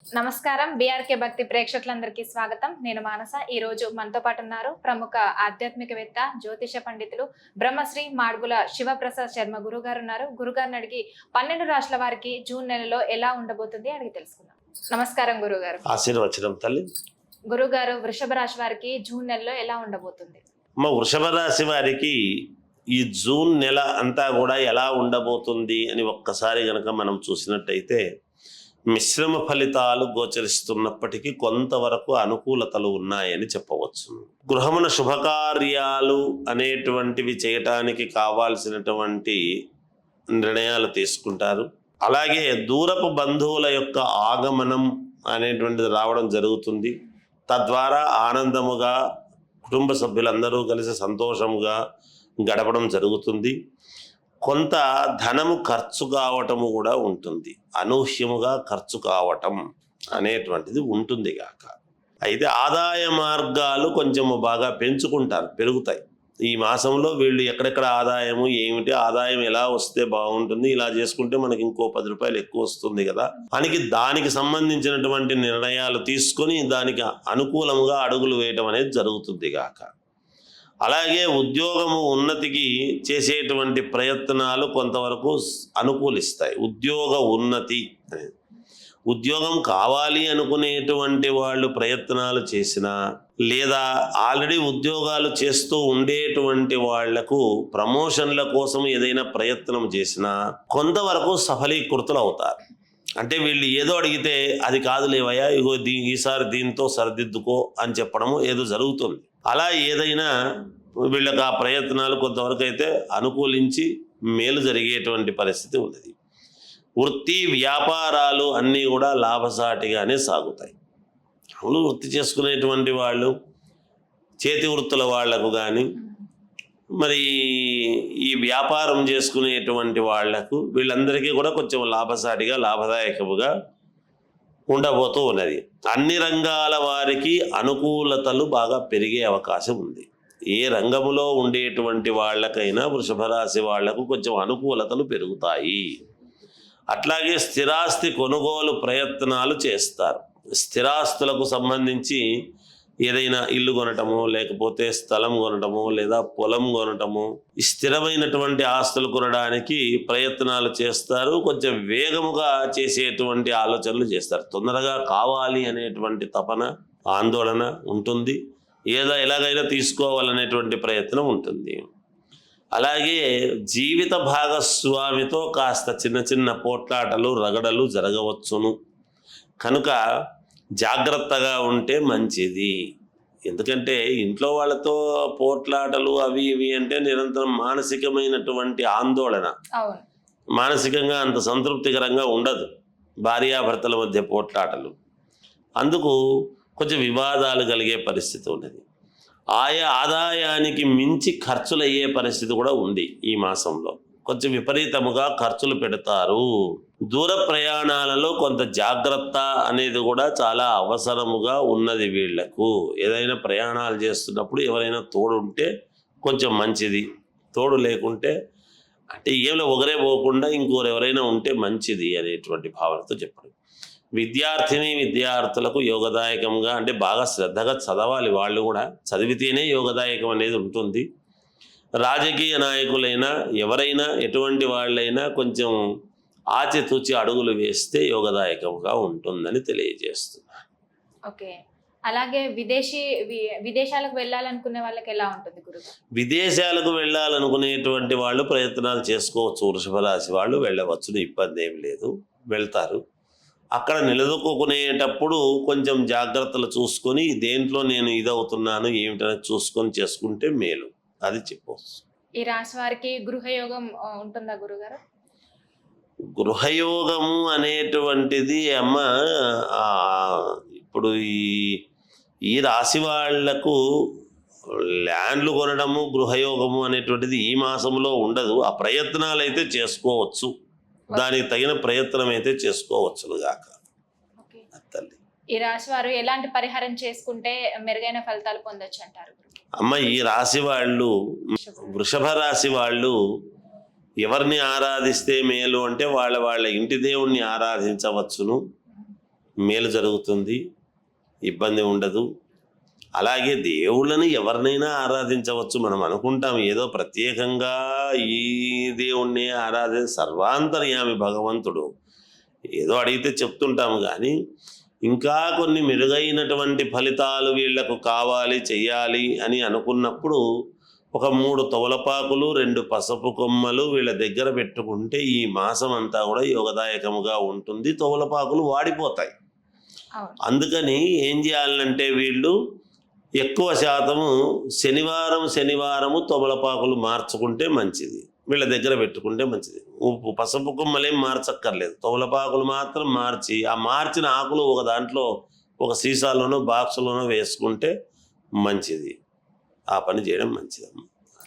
నమస్కారం. బీఆర్కే భక్తి ప్రేక్షకులందరికీ స్వాగతం. నేను మానస. ఈ రోజు మనతో పాటు ఉన్నారు ప్రముఖ ఆధ్యాత్మికవేత్త, జ్యోతిష పండితులు బ్రహ్మశ్రీ మాడుగుల శివప్రసాద్ శర్మ గురుగారు ఉన్నారు. గురుగారిని అడిగి 12 రాష్ట్రాల వారికి జూన్ నెలలో ఎలా ఉండబోతుంది అడిగి తెలుసుకుందాం. నమస్కారం గురుగారు. ఆశీర్వచనం తల్లి. గురుగారు, వృషభ రాశి వారికి జూన్ నెలలో ఎలా ఉండబోతుంది? వృషభ రాశి వారికి ఈ జూన్ నెల అంతా కూడా ఎలా ఉండబోతుంది అని ఒక్కసారి గనక మనం చూసినట్టయితే మిశ్రమ ఫలితాలు గోచరిస్తున్నప్పటికీ కొంతవరకు అనుకూలతలు ఉన్నాయని చెప్పవచ్చు. గృహమున శుభకార్యాలు అనేటువంటివి చేయటానికి కావాల్సినటువంటి నిర్ణయాలు తీసుకుంటారు. అలాగే దూరపు బంధువుల యొక్క ఆగమనం అనేటువంటిది రావడం జరుగుతుంది. తద్వారా ఆనందముగా కుటుంబ సభ్యులందరూ కలిసి సంతోషముగా గడపడం జరుగుతుంది. కొంత ధనము ఖర్చు కావటము కూడా ఉంటుంది. అనూహ్యముగా ఖర్చు కావటం అనేటువంటిది ఉంటుంది గాక. అయితే ఆదాయ మార్గాలు కొంచెము బాగా పెరుగుతాయి. ఈ మాసంలో వీళ్ళు ఎక్కడెక్కడ ఆదాయము ఏమిటి, ఆదాయం ఎలా వస్తే బాగుంటుంది, ఇలా చేసుకుంటే మనకి ఇంకో 10 రూపాయలు ఎక్కువ వస్తుంది కదా అని దానికి సంబంధించినటువంటి నిర్ణయాలు తీసుకొని దానికి అనుకూలముగా అడుగులు వేయటం అనేది జరుగుతుంది గాక. అలాగే ఉద్యోగము ఉన్నతికి చేసేటువంటి ప్రయత్నాలు కొంతవరకు అనుకూలిస్తాయి. ఉద్యోగ ఉన్నతి, ఉద్యోగం కావాలి అనుకునేటువంటి వాళ్ళు ప్రయత్నాలు చేసినా, లేదా ఆల్రెడీ ఉద్యోగాలు చేస్తూ ఉండేటువంటి వాళ్లకు ప్రమోషన్ల కోసం ఏదైనా ప్రయత్నం చేసినా కొంతవరకు సఫలీకృతులు అవుతారు. అంటే వీళ్ళు ఏదో అడిగితే అది కాదులేవయ్యా, ఇగో ఈసారి దీంతో సరిదిద్దుకో అని చెప్పడము ఏదో జరుగుతుంది. అలా ఏదైనా వీళ్ళకి ఆ ప్రయత్నాలు కొంతవరకు అయితే అనుకూలించి మేలు జరిగేటువంటి పరిస్థితి ఉన్నది. వృత్తి వ్యాపారాలు అన్నీ కూడా లాభసాటిగానే సాగుతాయి. అవును, వృత్తి చేసుకునేటువంటి వాళ్ళు, చేతి వృత్తుల వాళ్లకు కానీ, మరి ఈ వ్యాపారం చేసుకునేటువంటి వాళ్లకు, వీళ్ళందరికీ కూడా కొంచెం లాభసాటిగా లాభదాయకముగా ఉండబోతూ ఉన్నది. అన్ని రంగాల వారికి అనుకూలతలు బాగా పెరిగే అవకాశం ఉంది. ఏ రంగములో ఉండేటువంటి వాళ్ళకైనా వృషభ రాశి వాళ్లకు కొంచెం అనుకూలతలు పెరుగుతాయి. అట్లాగే స్థిరాస్తి కొనుగోలు ప్రయత్నాలు చేస్తారు. స్థిరాస్తులకు సంబంధించి ఏదైనా ఇల్లు కొనటము, లేకపోతే స్థలం కొనటము, లేదా పొలం కొనటము, ఈ స్థిరమైనటువంటి ఆస్తులు కొనడానికి ప్రయత్నాలు చేస్తారు. కొంచెం వేగముగా చేసేటువంటి ఆలోచనలు చేస్తారు. తొందరగా కావాలి అనేటువంటి తపన, ఆందోళన ఉంటుంది. ఎలాగైనా తీసుకోవాలనేటువంటి ప్రయత్నం ఉంటుంది. అలాగే జీవిత భాగస్వామితో కాస్త చిన్న చిన్న పోట్లాటలు, రగడలు జరగవచ్చును. కనుక జాగ్రత్తగా ఉంటే మంచిది. ఎందుకంటే ఇంట్లో వాళ్ళతో పోట్లాటలు అవి ఇవి అంటే నిరంతరం మానసికమైనటువంటి ఆందోళన, మానసికంగా అంత సంతృప్తికరంగా ఉండదు భార్యాభర్తల మధ్య పోట్లాటలు. అందుకు కొంచెం వివాదాలు కలిగే పరిస్థితి ఉన్నది. ఆయా ఆదాయానికి మించి ఖర్చులు అయ్యే పరిస్థితి కూడా ఉంది. ఈ మాసంలో కొంచెం విపరీతముగా ఖర్చులు పెడతారు. దూర ప్రయాణాలలో కొంత జాగ్రత్త అనేది కూడా చాలా అవసరముగా ఉన్నది వీళ్లకు. ఏదైనా ప్రయాణాలు చేస్తున్నప్పుడు ఎవరైనా తోడు ఉంటే కొంచెం మంచిది. తోడు లేకుంటే అంటే ఏమిలో ఒకరే పోకుండా ఇంకోరు ఎవరైనా ఉంటే మంచిది అనేటువంటి భావనతో చెప్పడం. విద్యార్థులకు యోగదాయకంగా, అంటే బాగా శ్రద్ధగా చదవాలి. వాళ్ళు కూడా చదివితేనే యోగదాయకం అనేది ఉంటుంది. రాజకీయ నాయకులైనా ఎవరైనా ఎటువంటి వాళ్ళైనా కొంచెం ఆచితూచి అడుగులు వేస్తే యోగదాయకంగా ఉంటుందని తెలియజేస్తున్నాను. ఓకే. అలాగే విదేశాలకు వెళ్ళాలనుకునే వాళ్ళకి ఎలా ఉంటుంది గురువు? విదేశాలకు వెళ్ళాలనుకునేటువంటి వాళ్ళు ప్రయత్నాలు చేసుకోవచ్చు. వృషభ రాశి వాళ్ళు వెళ్ళవచ్చు, ఇబ్బంది ఏం లేదు, వెళ్తారు. అక్కడ నిలదొక్కునేటప్పుడు కొంచెం జాగ్రత్తలు చూసుకొని దేంట్లో నేను ఇదవుతున్నాను ఏమిటని చూసుకొని చేసుకుంటే మేలు, అది చెప్పవచ్చు. ఈ రాశి వారికి గృహయోగం ఉంటుందా గురుగారు? గృహయోగము అనేటువంటిది ఇప్పుడు ఈ రాశి వాళ్లకు ల్యాండ్లు కొనడము, గృహయోగము అనేటువంటిది ఈ మాసంలో ఉండదు. ఆ ప్రయత్నాలు అయితే చేసుకోవచ్చు, దానికి తగిన ప్రయత్నం అయితే చేసుకోవచ్చు గాక. తల్లి, ఈ రాశి వారు ఎలాంటి పరిహారం చేసుకుంటే మెరుగైన ఫలితాలు పొందొచ్చు అంటారు? ఈ రాశి వాళ్ళు, వృషభ రాశి వాళ్ళు ఎవరిని ఆరాధిస్తే మేలు అంటే వాళ్ళ ఇంటి దేవుణ్ణి ఆరాధించవచ్చును. మేలు జరుగుతుంది, ఇబ్బంది ఉండదు. అలాగే దేవుళ్ళని ఎవరినైనా ఆరాధించవచ్చు. మనం అనుకుంటాం ఏదో ప్రత్యేకంగా ఈ దేవుణ్ణి సర్వాంతర్యామి భగవంతుడు ఏదో అడిగితే చెప్తుంటాము, కానీ ఇంకా కొన్ని మెరుగైనటువంటి ఫలితాలు వీళ్లకు కావాలి, చెయ్యాలి అని అనుకున్నప్పుడు ఒక 3 తొవలపాకులు 2 పసుపు కొమ్మలు వీళ్ళ దగ్గర పెట్టుకుంటే ఈ మాసం అంతా కూడా యోగదాయకముగా ఉంటుంది. తొవలపాకులు వాడిపోతాయి. అవును. అందుకని ఏం చేయాలంటే వీళ్ళు ఎక్కువ శాతము శనివారము తొమలపాకులు మార్చుకుంటే మంచిది, వీళ్ళ దగ్గర పెట్టుకుంటే మంచిది. పసుపు కొమ్మలేం మార్చక్కర్లేదు, తొమలపాకులు మాత్రం మార్చి ఆ మార్చిన ఆకులు ఒక దాంట్లో ఒక సీసాలోనో బాక్సులోనో వేసుకుంటే మంచిది. ఆ పని చేయడం మంచిదమ్మా.